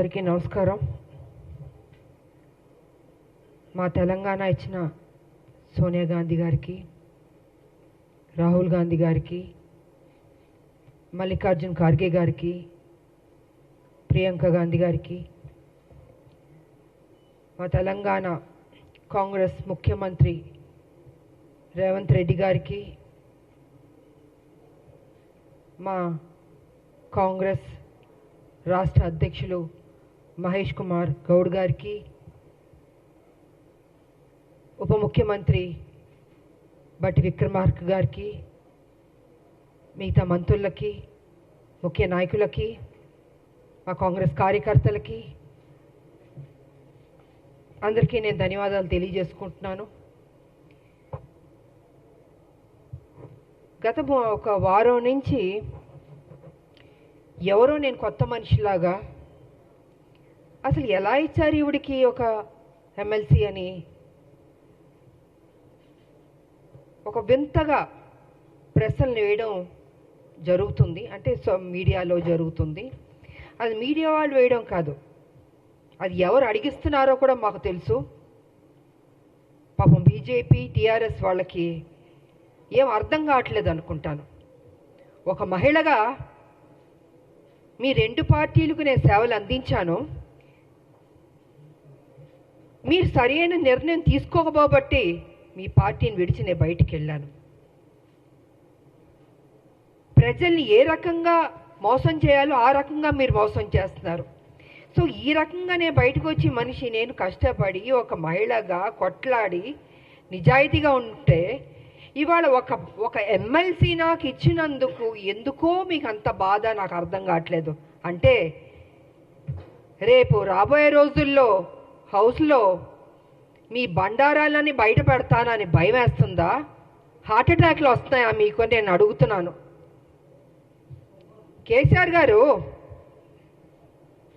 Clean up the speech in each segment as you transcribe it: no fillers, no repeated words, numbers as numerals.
అందరికీ నమస్కారం. మా తెలంగాణ ఇచ్చిన సోనియా గాంధీ గారికి, రాహుల్ గాంధీ గారికి, మల్లికార్జున్ ఖార్గే గారికి, ప్రియాంక గాంధీ గారికి, మా తెలంగాణ కాంగ్రెస్ ముఖ్యమంత్రి రేవంత్ రెడ్డి గారికి, మా కాంగ్రెస్ రాష్ట్ర అధ్యక్షులు మహేష్ కుమార్ గౌడ్ గారికి, ఉప ముఖ్యమంత్రి బట్టి విక్రమార్క గారికి, మిగతా మంత్రులకి, ముఖ్య నాయకులకి, మా కాంగ్రెస్ కార్యకర్తలకి అందరికీ నేను ధన్యవాదాలు తెలియజేసుకుంటున్నాను. గత ఒక వారం నుంచి ఎవరో నేను కొత్త మనిషిలాగా అసలు ఎలా ఇచ్చారు ఈవిడికి ఒక ఎమ్మెల్సీ అని ఒక వింతగా ప్రశ్నలు వేయడం జరుగుతుంది. అంటే మీడియాలో జరుగుతుంది. అది మీడియా వాళ్ళు వేయడం కాదు, అది ఎవరు అడిగిస్తున్నారో కూడా మాకు తెలుసు. పాపం బీజేపీ టీఆర్ఎస్ వాళ్ళకి ఏం అర్థం కావట్లేదు అనుకుంటాను. ఒక మహిళగా మీ రెండు పార్టీలకు నేను సేవలు అందించాను, మీరు సరైన నిర్ణయం తీసుకోకపోబట్టి మీ పార్టీని విడిచి నేను బయటికి వెళ్ళాను. ప్రజల్ని ఏ రకంగా మోసం చేయాలో ఆ రకంగా మీరు మోసం చేస్తున్నారు. సో ఈ రకంగా నేను బయటకు వచ్చి మనిషి నేను కష్టపడి ఒక మహిళగా కొట్లాడి నిజాయితీగా ఉంటే ఇవాళ ఒక ఎమ్మెల్సీ నాకు ఇచ్చినందుకు ఎందుకో మీకు అంత బాధ నాకు అర్థం కావట్లేదు. అంటే రేపు రాబోయే రోజుల్లో హౌస్లో మీ బండారాలని బయట పెడతానని భయం వేస్తుందా? హార్ట్ అటాక్లు వస్తున్నాయా మీకు నేను అడుగుతున్నాను. కేసీఆర్ గారు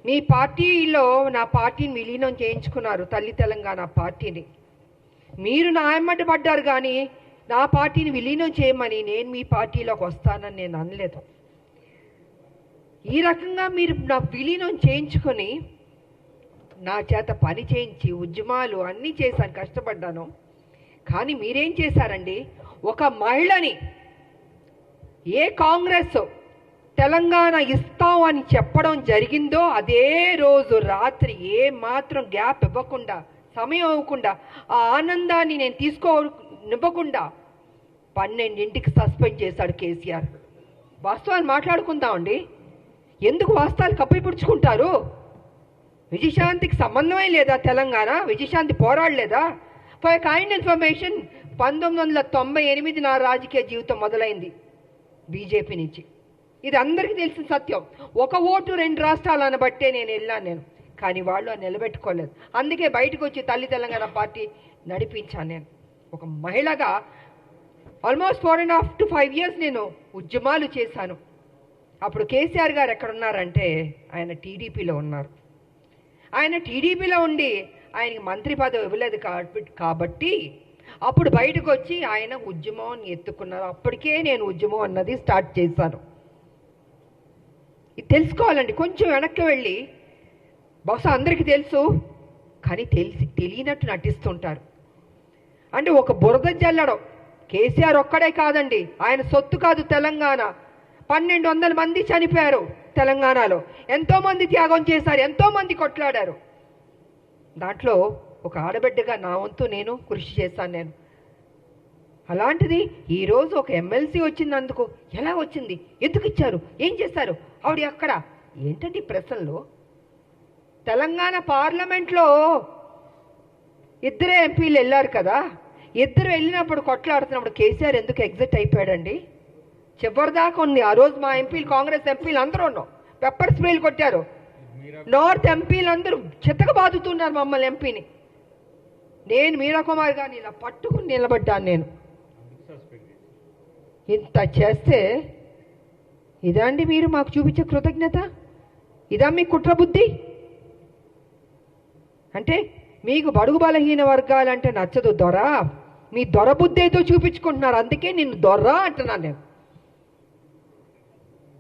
మీ పార్టీలో నా పార్టీని విలీనం చేయించుకున్నారు, తల్లి తెలంగాణ పార్టీని. మీరు నా ఎమ్మటి పడ్డారు కానీ నా పార్టీని విలీనం చేయమని నేను మీ పార్టీలోకి వస్తానని నేను అనలేదు. ఈ రకంగా మీరు నా విలీనం చేయించుకొని నా చేత పని చేయించి ఉద్యమాలు అన్నీ చేశాను, కష్టపడ్డాను. కానీ మీరేం చేశారండి? ఒక మహిళని ఏ కాంగ్రెస్ తెలంగాణ ఇస్తాం అని చెప్పడం జరిగిందో అదే రోజు రాత్రి ఏ మాత్రం గ్యాప్ ఇవ్వకుండా, సమయం ఇవ్వకుండా, ఆ ఆనందాన్ని నేను తీసుకోనివ్వకుండా 12ంటికి సస్పెండ్ చేశాడు కేసీఆర్. వాస్తవాలు మాట్లాడుకుందామండి. ఎందుకు వాస్తవాలు కప్పిపుడుచుకుంటారు? విజయశాంతికి సంబంధమే లేదా? తెలంగాణ విజయశాంతి పోరాడలేదా? ఫర్ కైండ్ ఇన్ఫర్మేషన్ 1998 నా రాజకీయ జీవితం మొదలైంది బీజేపీ నుంచి. ఇది అందరికీ తెలిసిన సత్యం. ఒక ఓటు 2 రాష్ట్రాలు అనబట్టే నేను వెళ్ళాను. కానీ వాళ్ళు అది నిలబెట్టుకోలేదు. అందుకే బయటకు వచ్చి తల్లి తెలంగాణ పార్టీ నడిపించాను. నేను ఒక మహిళగా ఆల్మోస్ట్ 4.5 to 5 years నేను ఉద్యమాలు చేశాను. అప్పుడు కేసీఆర్ గారు ఎక్కడున్నారంటే ఆయన టీడీపీలో ఉన్నారు. ఆయన టీడీపీలో ఉండి ఆయనకి మంత్రి పదవి ఇవ్వలేదు కాబట్టి అప్పుడు బయటకు వచ్చి ఆయన ఉద్యమం ఎత్తుకున్నారు. అప్పటికే నేను ఉద్యమం అన్నది స్టార్ట్ చేశాను. ఇది తెలుసుకోవాలండి. కొంచెం వెనక్కి వెళ్ళి, బహుశా అందరికీ తెలుసు కానీ తెలియనట్టు నటిస్తుంటారు. అంటే ఒక బురద జల్లడం కేసీఆర్ ఒక్కడే కాదండి, ఆయన సొత్తు కాదు తెలంగాణ. 1200 మంది చనిపోయారు తెలంగాణలో. ఎంతోమంది త్యాగం చేశారు, ఎంతోమంది కొట్లాడారు. దాంట్లో ఒక ఆడబిడ్డగా నా వంతు నేను కృషి చేశాను. నేను అలాంటిది ఈరోజు ఒక ఎమ్మెల్సీ వచ్చినందుకు ఎలా వచ్చింది, ఎందుకు ఇచ్చారు, ఏం చేశారు, ఆవిడ అక్కడ ఏంటంటే ప్రశ్నలు. తెలంగాణ పార్లమెంట్లో 2 ఎంపీలు వెళ్ళారు కదా, 2 వెళ్ళినప్పుడు కొట్లాడుతున్నప్పుడు కేసీఆర్ ఎందుకు ఎగ్జిట్ అయిపోయాడండి? చివరిదాకా ఉంది. ఆ రోజు మా ఎంపీలు, కాంగ్రెస్ ఎంపీలు అందరూ ఉన్నాం, పెప్పర్ స్ప్రేలు కొట్టారు. నార్త్ ఎంపీలు అందరూ చెత్తగా బాదుతున్నారు మమ్మల్ని ఎంపీని. నేను మీరా కుమార్ గారిని ఇలా పట్టుకుని నిలబడ్డాను. నేను ఇంత చేస్తే ఇదా అండి మీరు మాకు చూపించే కృతజ్ఞత? ఇదా మీ కుట్ర బుద్ధి? అంటే మీకు బడుగు బలహీన వర్గాలంటే నచ్చదు దొర, మీ దొర బుద్ధేతో చూపించుకుంటున్నారు. అందుకే నిన్ను దొర అంటున్నాను నేను.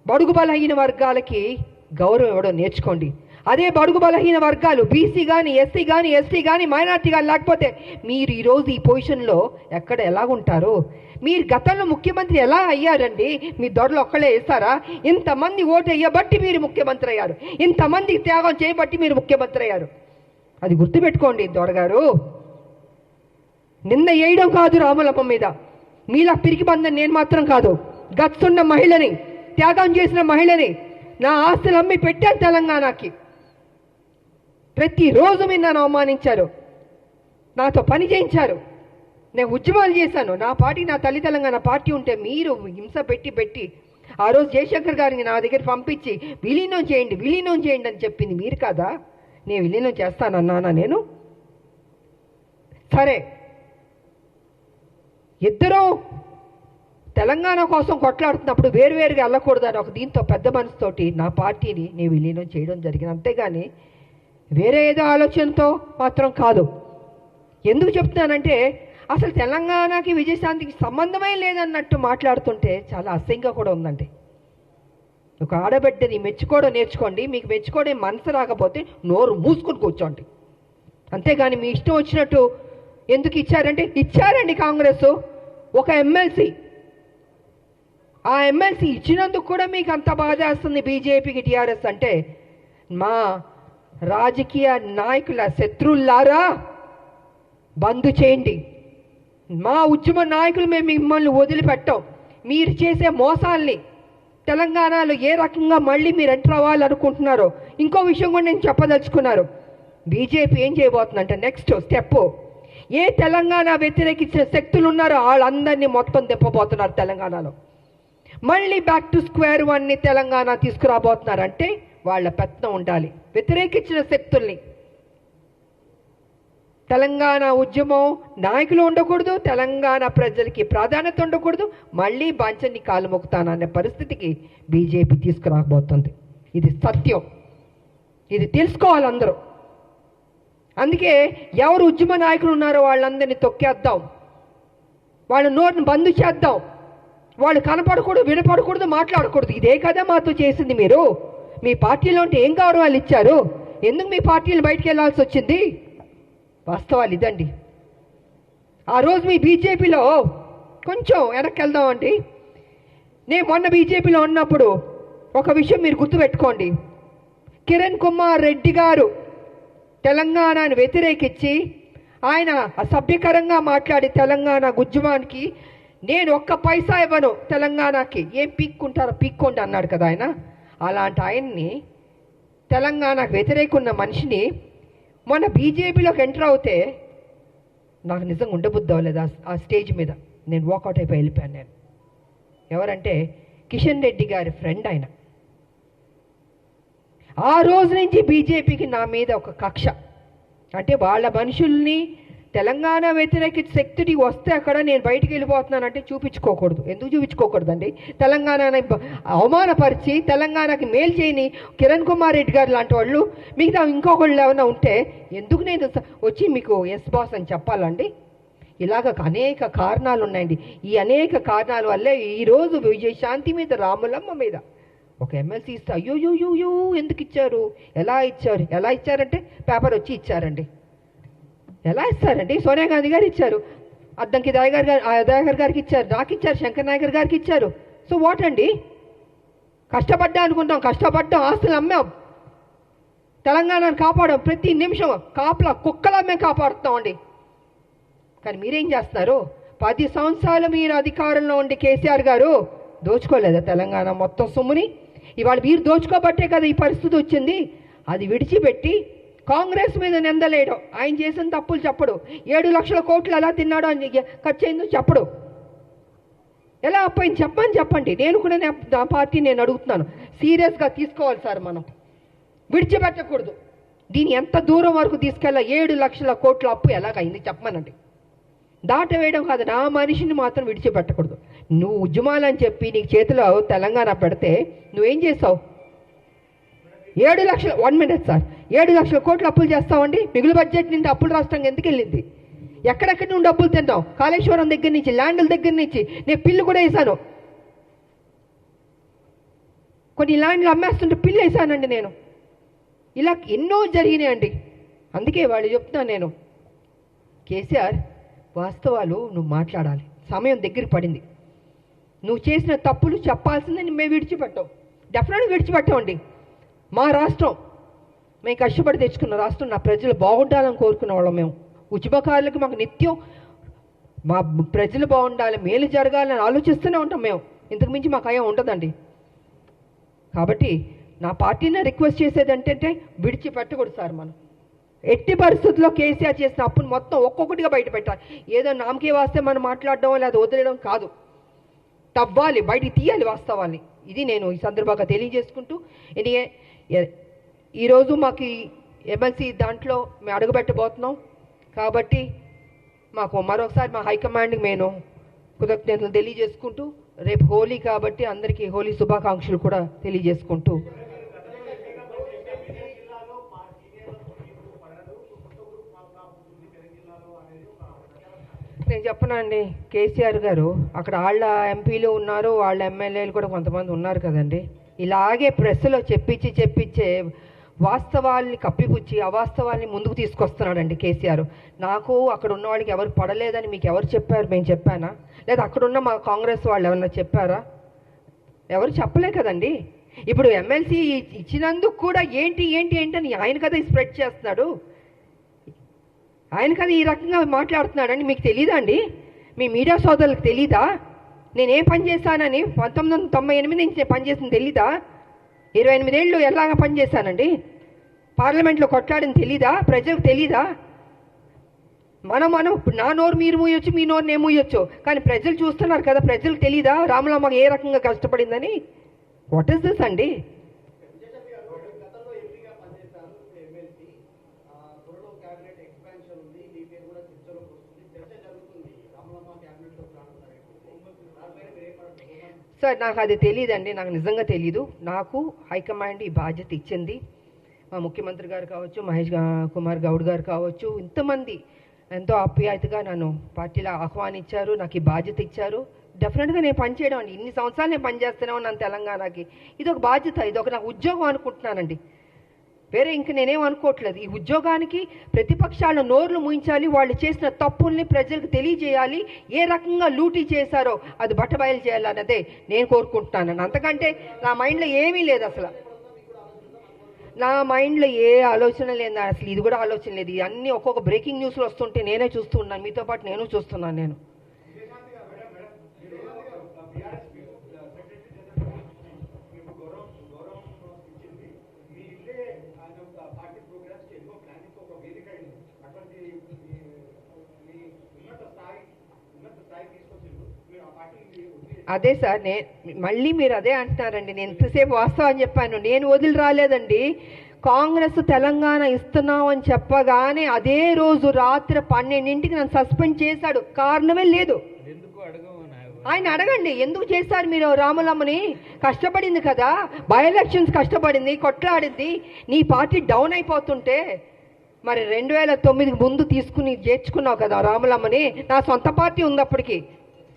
బడుగు బలహీన వర్గాలకి గౌరవం ఇవ్వడం నేర్చుకోండి. అదే బడుగు బలహీన వర్గాలు బీసీ కానీ ఎస్సీ కానీ ఎస్టీ కానీ మైనార్టీ కానీ లేకపోతే మీరు ఈరోజు ఈ పొజిషన్లో ఎక్కడ ఎలాగుంటారు? మీరు గతంలో ముఖ్యమంత్రి ఎలా అయ్యారండి? మీ దొరలు ఒక్కళ్ళే వేస్తారా? ఇంతమంది ఓటు వేయబట్టి మీరు ముఖ్యమంత్రి అయ్యారు, ఇంతమంది త్యాగం చేయబట్టి మీరు ముఖ్యమంత్రి అయ్యారు. అది గుర్తుపెట్టుకోండి దొరగారు. నిన్న వేయడం కాదు రాములమ్మ మీద, మీలా పిరికి బంధం నేను మాత్రం కాదు. గచ్చున్న మహిళని, త్యాగం చేసిన మహిళని, నా ఆస్తులు అమ్మి పెట్టాను తెలంగాణకి. ప్రతిరోజు మీరు నన్ను అవమానించారు, నాతో పని చేయించారు, నేను ఉద్యమాలు చేశాను. నా పార్టీ, నా తల్లి తెలంగాణ పార్టీ ఉంటే మీరు హింస పెట్టి ఆ రోజు జయశంకర్ గారిని నా దగ్గర పంపించి విలీనం చేయండి అని చెప్పింది మీరు కాదా? నేను విలీనం చేస్తానన్నానా? నేను సరే, ఇద్దరూ తెలంగాణ కోసం కొట్లాడుతున్నప్పుడు వేరువేరుగా వెళ్ళకూడదని ఒక దీంతో పెద్ద మనసుతోటి నా పార్టీని నేను విలీనం చేయడం జరిగింది. అంతేగాని వేరే ఏదో ఆలోచనతో మాత్రం కాదు. ఎందుకు చెప్తున్నానంటే అసలు తెలంగాణకి విజయశాంతికి సంబంధమే లేదన్నట్టు మాట్లాడుతుంటే చాలా అసహ్యంగా కూడా ఉందండి. ఒక ఆడబిడ్డని మెచ్చుకోవడం నేర్చుకోండి. మీకు మెచ్చుకోవడం మనసు రాకపోతే నోరు మూసుకొని కూర్చోండి. అంతేగాని మీ ఇష్టం వచ్చినట్టు ఎందుకు ఇచ్చారంటే ఇచ్చారండి కాంగ్రెస్ ఒక ఎమ్మెల్సీ. ఆ ఎమ్మెల్సీ ఇచ్చినందుకు కూడా మీకు అంత బాధ వేస్తుంది బీజేపీకి, టీఆర్ఎస్ అంటే. మా రాజకీయ నాయకుల శత్రువులారా బంద్ చేయండి. మా ఉద్యమ నాయకులు మేము మిమ్మల్ని వదిలిపెట్టాం. మీరు చేసే మోసాల్ని తెలంగాణలో ఏ రకంగా మళ్ళీ మీరు ఎంటర్ అవ్వాలనుకుంటున్నారో ఇంకో విషయం కూడా నేను చెప్పదలుచుకున్నారు. బీజేపీ ఏం చేయబోతుందంటే నెక్స్ట్ స్టెప్, ఏ తెలంగాణ వ్యతిరేకించిన శక్తులు ఉన్నారో వాళ్ళందరినీ మొత్తం తిప్పబోతున్నారు తెలంగాణలో. మళ్ళీ బ్యాక్ టు స్క్వేర్ వన్ని తెలంగాణ తీసుకురాబోతున్నారంటే వాళ్ళ పెత్తనం ఉండాలి. వ్యతిరేకించిన శక్తుల్ని, తెలంగాణ ఉద్యమం నాయకులు ఉండకూడదు, తెలంగాణ ప్రజలకి ప్రాధాన్యత ఉండకూడదు, మళ్ళీ బాంచన్ని కాలు మొక్కుతాననే పరిస్థితికి బీజేపీ తీసుకురాబోతుంది. ఇది సత్యం, ఇది తెలుసుకోవాలి అందరూ. అందుకే ఎవరు ఉద్యమ నాయకులు ఉన్నారో వాళ్ళందరినీ తొక్కేద్దాం, వాళ్ళ నోటిని బంద్ చేద్దాం. వాళ్ళు కనపడకూడదు, వినపడకూడదు, మాట్లాడకూడదు. ఇదే కదా మాతో చేసింది మీరు. మీ పార్టీలో ఉంటే ఏం గౌరవాలు ఇచ్చారు? ఎందుకు మీ పార్టీలు బయటికి వెళ్ళాల్సి వచ్చింది? వాస్తవాలు ఇదండి. ఆ రోజు మీ బీజేపీలో కొంచెం వెనక్కి వెళ్దామండి. నేను మొన్న బీజేపీలో ఉన్నప్పుడు ఒక విషయం మీరు గుర్తుపెట్టుకోండి. కిరణ్ కుమార్ రెడ్డి గారు తెలంగాణను వ్యతిరేకించి ఆయన అసభ్యకరంగా మాట్లాడి తెలంగాణ ఉద్యమానికి నేను ఒక్క పైసా ఇవ్వను తెలంగాణకి, ఏం పీక్కుంటారో పీక్కోండి అన్నాడు కదా ఆయన. అలాంటి ఆయన్ని, తెలంగాణకు వ్యతిరేక ఉన్న మనిషిని మొన్న బీజేపీలోకి ఎంటర్ అవుతే నాకు నిజంగా ఉండబుద్ధి అవ్వలేదు. ఆ స్టేజ్ మీద నేను వాకౌట్ అయిపోయి వెళ్ళిపోయాను. నేను ఎవరంటే కిషన్ రెడ్డి గారి ఫ్రెండ్ ఆయన. ఆ రోజు నుంచి బీజేపీకి నా మీద ఒక కక్ష. అంటే వాళ్ళ మనుషుల్ని తెలంగాణ వ్యతిరేక శక్తికి వస్తే అక్కడ నేను బయటికి వెళ్ళిపోతున్నానంటే చూపించుకోకూడదు. ఎందుకు చూపించుకోకూడదండి? తెలంగాణని అవమానపరిచి తెలంగాణకి మేలు చేయని కిరణ్ కుమార్ రెడ్డి గారు లాంటి వాళ్ళు మిగతా ఇంకొకళ్ళు ఏమైనా ఉంటే ఎందుకు నేను వచ్చి మీకు ఎస్ బాస్ అని చెప్పాలండి? ఇలాగ అనేక కారణాలు ఉన్నాయండి. ఈ అనేక కారణాల వల్లే ఈరోజు విజయశాంతి మీద, రాములమ్మ మీద ఒక ఎమ్మెల్సీ ఇస్తే అయ్యో ఎందుకు ఇచ్చారు, ఎలా ఇచ్చారంటే పేపర్ వచ్చి ఇచ్చారండి. ఎలా ఇస్తారండి? సోనియా గాంధీ గారు ఇచ్చారు, అద్దంకి దయాకర్ గారికి ఇచ్చారు, నాకు ఇచ్చారు, శంకర్ నాయకర్ గారికి ఇచ్చారు. సో వాట్ అండి? కష్టపడ్డా అనుకుంటాం, కష్టపడ్డాం, ఆస్తులు అమ్మాం, తెలంగాణను కాపాడాం. ప్రతి నిమిషం కాపలా కుక్కలా మేము కాపాడుతామండి. కానీ మీరేం చేస్తున్నారు? 10 సంవత్సరాలు మీరు అధికారంలో ఉండి కేసీఆర్ గారు దోచుకోలేదా తెలంగాణ మొత్తం సొమ్ముని? ఇవాళ మీరు దోచుకోబట్టే కదా ఈ పరిస్థితి వచ్చింది. అది విడిచిపెట్టి కాంగ్రెస్ మీద నిందలేయడం, ఆయన చేసిన తప్పులు చెప్పడు, 7 లక్షల కోట్లు ఎలా తిన్నాడో అని ఖర్చు అయిందో చెప్పడు, ఎలా అప్పయింది చెప్పండి. నేను కూడా నా పార్టీ నేను అడుగుతున్నాను, సీరియస్గా తీసుకోవాలి సార్. మనం విడిచిపెట్టకూడదు. దీన్ని ఎంత దూరం వరకు తీసుకెళ్ళా? 7 లక్షల కోట్ల అప్పు ఎలాగైంది చెప్పమనండి. దాటవేయడం కాదు, నా మనిషిని మాత్రం విడిచిపెట్టకూడదు. నువ్వు ఉద్యమాలని చెప్పి నీకు చేతిలో తెలంగాణ పెడితే నువ్వేం చేస్తావు? 7 లక్షల 1 మినిట్ సార్, 7 లక్షల కోట్లు అప్పులు చేస్తామండి. మిగులు బడ్జెట్ నుండి అప్పులు రాష్ట్రంగా ఎందుకు వెళ్ళింది? ఎక్కడెక్కడి నుండి డబ్బులు తింటాం? కాళేశ్వరం దగ్గర నుంచి, ల్యాండ్ల దగ్గర నుంచి. నేను పిల్లు కూడా వేసాను, కొన్ని ల్యాండ్లు అమ్మేస్తుంటే పిల్లు వేసానండి నేను. ఇలా ఎన్నో జరిగినాయండి. అందుకే వాళ్ళు చెప్తున్నాను నేను, కేసీఆర్ వాస్తవాలు నువ్వు మాట్లాడాలి. సమయం దగ్గర పడింది. నువ్వు చేసిన తప్పులు చెప్పాల్సిందని మేము విడిచిపెట్టాం, డెఫినెట్గా విడిచిపెట్టామండి. మా రాష్ట్రం మేము కష్టపడి తెచ్చుకున్న రాష్ట్రం, నా ప్రజలు బాగుండాలని కోరుకున్న వాళ్ళం మేము. ఉద్యమకారులకు మాకు నిత్యం మా ప్రజలు బాగుండాలి, మేలు జరగాలని ఆలోచిస్తూనే ఉంటాం మేము. ఇంతకు మించి మాకు అయ్యా ఉంటుందండి. కాబట్టి నా పార్టీని రిక్వెస్ట్ చేసేది ఏంటంటే విడిచిపెట్టకూడదు సార్. మనం ఎట్టి పరిస్థితుల్లో కేసీఆర్ చేసిన అప్పును మొత్తం ఒక్కొక్కటిగా బయట పెట్టాలి. ఏదో నామకే వాస్తే మనం మాట్లాడడం లేదా వదిలేయడం కాదు, తవ్వాలి, బయటికి తీయాలి వాస్తవాన్ని. ఇది నేను ఈ సందర్భంగా తెలియజేసుకుంటూ, ఈరోజు మాకు ఎమ్మెల్సీ దాంట్లో మేము అడుగుపెట్టబోతున్నాం. కాబట్టి మాకు మరొకసారి మా హైకమాండ్కి నేను కృతజ్ఞతలు తెలియజేసుకుంటూ, రేపు హోలీ కాబట్టి అందరికీ హోలీ శుభాకాంక్షలు కూడా తెలియజేసుకుంటూ, నేను చెప్పనండి, కేసీఆర్ గారు అక్కడ వాళ్ళ ఎంపీలు ఉన్నారు, వాళ్ళ ఎమ్మెల్యేలు కూడా కొంతమంది ఉన్నారు కదండి. ఇలాగే ప్రెస్లో చెప్పించే వాస్తవాల్ని కప్పిపుచ్చి అవాస్తవాల్ని ముందుకు తీసుకొస్తున్నాడండి కేసీఆర్. నాకు అక్కడ ఉన్న వాళ్ళకి ఎవరు పడలేదని మీకు ఎవరు చెప్పారు? మేము చెప్పానా? లేదా అక్కడున్న మా కాంగ్రెస్ వాళ్ళు ఎవరన్నా చెప్పారా? ఎవరు చెప్పలే కదండి. ఇప్పుడు ఎమ్మెల్సీ ఇచ్చినందుకు కూడా ఏంటి అని ఆయన కదా స్ప్రెడ్ చేస్తున్నాడు, ఆయన కదా ఈ రకంగా మాట్లాడుతున్నాడని మీకు తెలీదా అండి? మీ మీడియా సోదరులకు తెలీదా? నేనేం పని చేశానని? 1998 నుంచి నేను పనిచేసింది తెలీదా? 28 ఏళ్ళు ఎలాగా పనిచేశానండి? పార్లమెంట్లో కొట్లాడని తెలీదా? ప్రజలకు తెలీదా? మనం నా నోరు మీరు మూయొచ్చు, మీ నోరు నేను మూయొచ్చు, కానీ ప్రజలు చూస్తున్నారు కదా. ప్రజలకు తెలీదా రామలమ్మ ఏ రకంగా కష్టపడిందని? వాట్ ఇస్ దిస్ అండి? సార్ నాకు అది తెలియదండి, నాకు నిజంగా తెలీదు. నాకు హైకమాండ్ ఈ బాధ్యత ఇచ్చింది. మా ముఖ్యమంత్రి గారు కావచ్చు, మహేష్ కుమార్ గౌడ్ గారు కావచ్చు, ఇంతమంది ఎంతో ఆప్యాయతగా నన్ను పార్టీలో ఆహ్వానించారు, నాకు ఈ బాధ్యత ఇచ్చారు. డెఫినెట్గా నేను పనిచేయడం అండి. ఇన్ని సంవత్సరాలు నేను పనిచేస్తూనే ఉన్నాను తెలంగాణకి. ఇది ఒక బాధ్యత, ఇది ఒక నాకు ఉద్యోగం అనుకుంటున్నానండి. వేరే ఇంక నేనేం అనుకోవట్లేదు. ఈ ఉద్యోగానికి ప్రతిపక్షాల నోర్లు ముయించాలి, వాళ్ళు చేసిన తప్పుల్ని ప్రజలకు తెలియజేయాలి, ఏ రకంగా లూటీ చేశారో అది బట్టబయలు చేయాలన్నదే నేను కోరుకుంటున్నాను. అంతకంటే నా మైండ్లో ఏమీ లేదు అసలు. నా మైండ్లో ఏ ఆలోచన లేదు అసలు, ఇది కూడా ఆలోచన లేదు. అన్నీ ఒక్కొక్క బ్రేకింగ్ న్యూస్లో వస్తుంటే నేనే చూస్తూ ఉన్నాను, మీతో పాటు నేను చూస్తున్నాను. నేను అదే సార్, మళ్ళీ మీరు అదే అంటున్నారండి. నేను ఎంతసేపు వాస్తవం చెప్పాను, నేను వదిలి రాలేదండి. కాంగ్రెస్ తెలంగాణ ఇస్తున్నాం అని చెప్పగానే అదే రోజు రాత్రి 12ంటికి నన్ను సస్పెండ్ చేశాడు. కారణమే లేదు. ఆయన అడగండి ఎందుకు చేశారు మీరు? రాములమ్మని కష్టపడింది కదా, బై ఎలక్షన్స్ కష్టపడింది, కొట్లాడింది. నీ పార్టీ డౌన్ అయిపోతుంటే మరి 2009 ముందు తీసుకుని చేర్చుకున్నావు కదా రాములమ్మని. నా సొంత పార్టీ ఉంది అప్పటికి.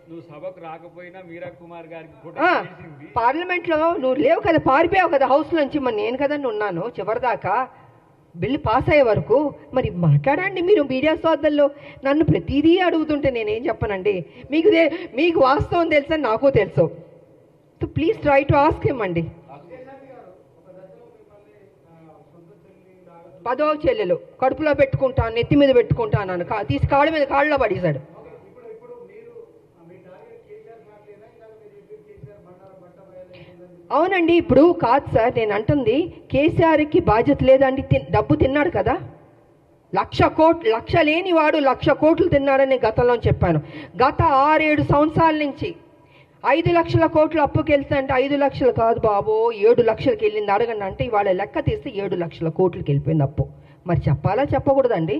నువ్వు సభకు రాకపోయినా మీరా కుమార్ గారికి పార్లమెంట్లో నువ్వు లేవు కదా, పారిపోయావు కదా హౌస్ నుంచి. మరి నేను కదండి ఉన్నాను చివరిదాకా బిల్లు పాస్ అయ్యే వరకు. మరి మాట్లాడండి మీరు మీడియా సోదరులు. నన్ను ప్రతిదీ అడుగుతుంటే నేనేం చెప్పనండి? మీకు వాస్తవం తెలుసని నాకు తెలుసు. So please try to ask him అండి. 10వ చెల్లెలు కడుపులో పెట్టుకుంటాను, నెత్తి మీద పెట్టుకుంటాను, తీసి కాళ్ళ మీద కాళ్ళలో పడేశాడు. అవునండి, ఇప్పుడు కాదు సార్ నేను అంటుంది, కేసీఆర్కి బాధ్యత లేదండి. డబ్బు తిన్నాడు కదా, 1,00,000 కోట్లు, లక్ష లేని వాడు 1,00,000 కోట్లు తిన్నాడని గతంలో చెప్పాను. గత 6-7 సంవత్సరాల నుంచి 5 లక్షల కోట్లు అప్పుకి వెళ్తుంటే 5 లక్షలు కాదు బాబో 7 లక్షలకి వెళ్ళింది. అడగండి అంటే ఇవాళ లెక్క తీస్తే 7 లక్షల కోట్లకి వెళ్ళిపోయింది అప్పు. మరి చెప్పాలా చెప్పకూడదండి?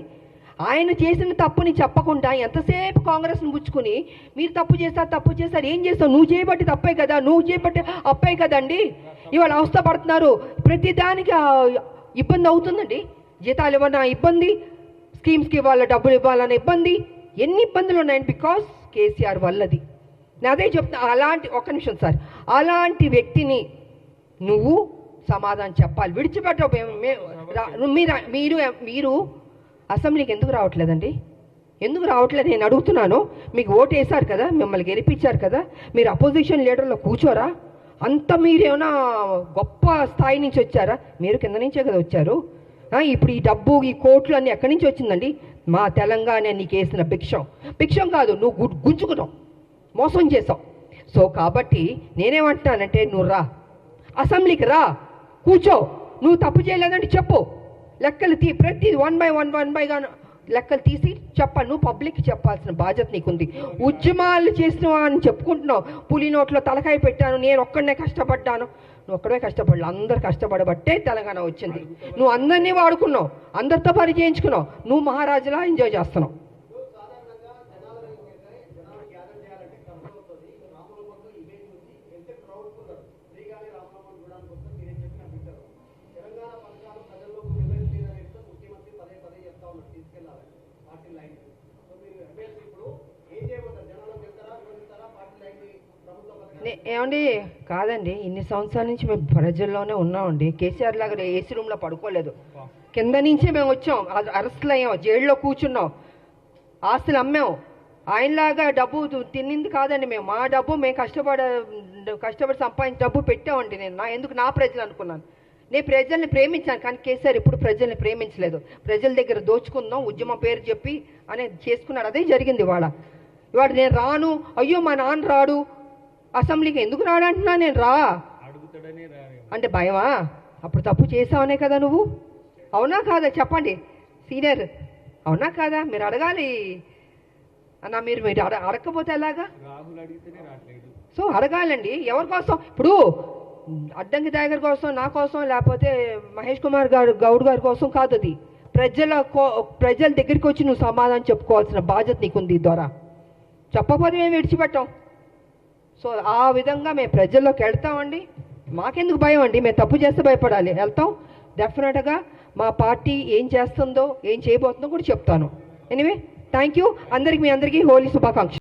ఆయన చేసిన తప్పుని చెప్పకుండా ఎంతసేపు కాంగ్రెస్ని పుచ్చుకుని మీరు తప్పు చేస్తారు ఏం చేస్తావు? నువ్వు చేయబట్టి తప్పే కదా, నువ్వు చేయబట్టి అప్పే కదండి. ఇవాళ అవస్థ పడుతున్నారు, ప్రతిదానికి ఇబ్బంది అవుతుందండి. జీతాలు ఇవ్వనా ఇబ్బంది, స్కీమ్స్కి ఇవ్వాల డబ్బులు ఇవ్వాలన్న ఇబ్బంది, ఎన్ని ఇబ్బందులు ఉన్నాయండి బికాస్ కేసీఆర్ వల్లది. నేను అదే చెప్తున్నా. అలాంటి ఒక్క నిమిషం సార్, అలాంటి వ్యక్తిని నువ్వు సమాధానం చెప్పాలి. విడిచిపెట్టవు. మీరు అసెంబ్లీకి ఎందుకు రావట్లేదండి? ఎందుకు రావట్లేదు నేను అడుగుతున్నాను. మీకు ఓటు వేశారు కదా, మిమ్మల్ని గెలిపించారు కదా, మీరు అపోజిషన్ లీడర్లో కూర్చోరా? అంత మీరేమైనా గొప్ప స్థాయి నుంచి వచ్చారా? మీరు కింద నుంచే కదా వచ్చారు. ఇప్పుడు ఈ డబ్బు ఈ కోట్లు అన్నీ ఎక్కడి నుంచి వచ్చిందండి? మా తెలంగాణ నీకు వేసిన భిక్షం కాదు, నువ్వు గుంజుకున్నావు, మోసం చేసావు. సో కాబట్టి నేనేమంటున్నానంటే నువ్వు రా, అసెంబ్లీకి రా, కూర్చో. నువ్వు తప్పు చేయలేదంటే చెప్పు, లెక్కలు ప్రతి వన్ బైగా లెక్కలు తీసి చెప్పాలి. నువ్వు పబ్లిక్కి చెప్పాల్సిన బాధ్యత నీకుంది. ఉద్యమాలు చేసినవా అని చెప్పుకుంటున్నావు. పులి నోట్లో తలకాయ పెట్టాను, నేను ఒక్కడనే కష్టపడ్డాను. నువ్వు ఒక్కడే కష్టపడలే, అందరు కష్టపడబట్టే తెలంగాణ వచ్చింది. నువ్వు అందరినీ వాడుకున్నావు, అందరితో పని చేయించుకున్నావు, నువ్వు మహారాజులా ఎంజాయ్ చేస్తున్నావు. ఏమండి కాదండి, ఇన్ని సంవత్సరాల నుంచి మేము ప్రజల్లోనే ఉన్నామండి. కేసీఆర్ లాగా ఏసీ రూమ్లో పడుకోలేదు, కింద నుంచే మేము వచ్చాం, అరెస్టులు అయ్యాం, జైల్లో కూర్చున్నాం, ఆస్తులు అమ్మాం. ఆయనలాగా డబ్బు తిన్నింది కాదండి మేము. మా డబ్బు మేము కష్టపడి సంపాదించిన డబ్బు పెట్టామండి. నేను నా ప్రజలు అనుకున్నాను. నేను ప్రజల్ని ప్రేమించాను, కానీ కేసీఆర్ ఇప్పుడు ప్రజల్ని ప్రేమించలేదు. ప్రజల దగ్గర దోచుకుందాం, ఉద్యమం పేరు చెప్పి అనేది చేసుకున్నాడు. అదే జరిగింది ఇవాళ. నేను రాను, అయ్యో మా నాన్న రాడు, అసెంబ్లీకి ఎందుకు రాడంటున్నా నేను రా అంటే భయమా? అప్పుడు తప్పు చేసావనే కదా నువ్వు. అవునా కాదా చెప్పండి సీనియర్, అవునా కాదా? మీరు అడగాలి అన్న. మీరు అడగకపోతే ఎలాగా? సో అడగాలండి. ఎవరి కోసం? ఇప్పుడు అడ్డంకి టైగర్ కోసం, నా కోసం, లేకపోతే మహేష్ కుమార్ గౌడ్ గారి కోసం కాదు. అది ప్రజల దగ్గరికి వచ్చి నువ్వు సమాధానం చెప్పుకోవాల్సిన బాధ్యత నీకుంది. ద్వారా చెప్పకపోతే మేము విడిచిపెట్టాం. సో ఆ విధంగా మేము ప్రజల్లోకి వెళ్తామండి. మాకెందుకు భయం అండి? మేము తప్పు చేస్తే భయపడాలి? వెళ్తాం డెఫినెట్గా. మా పార్టీ ఏం చేస్తుందో ఏం చేయబోతుందో కూడా చెప్తాను. ఎనీవే థ్యాంక్ యూ అందరికి. మీ అందరికీ హోలీ శుభాకాంక్షలు.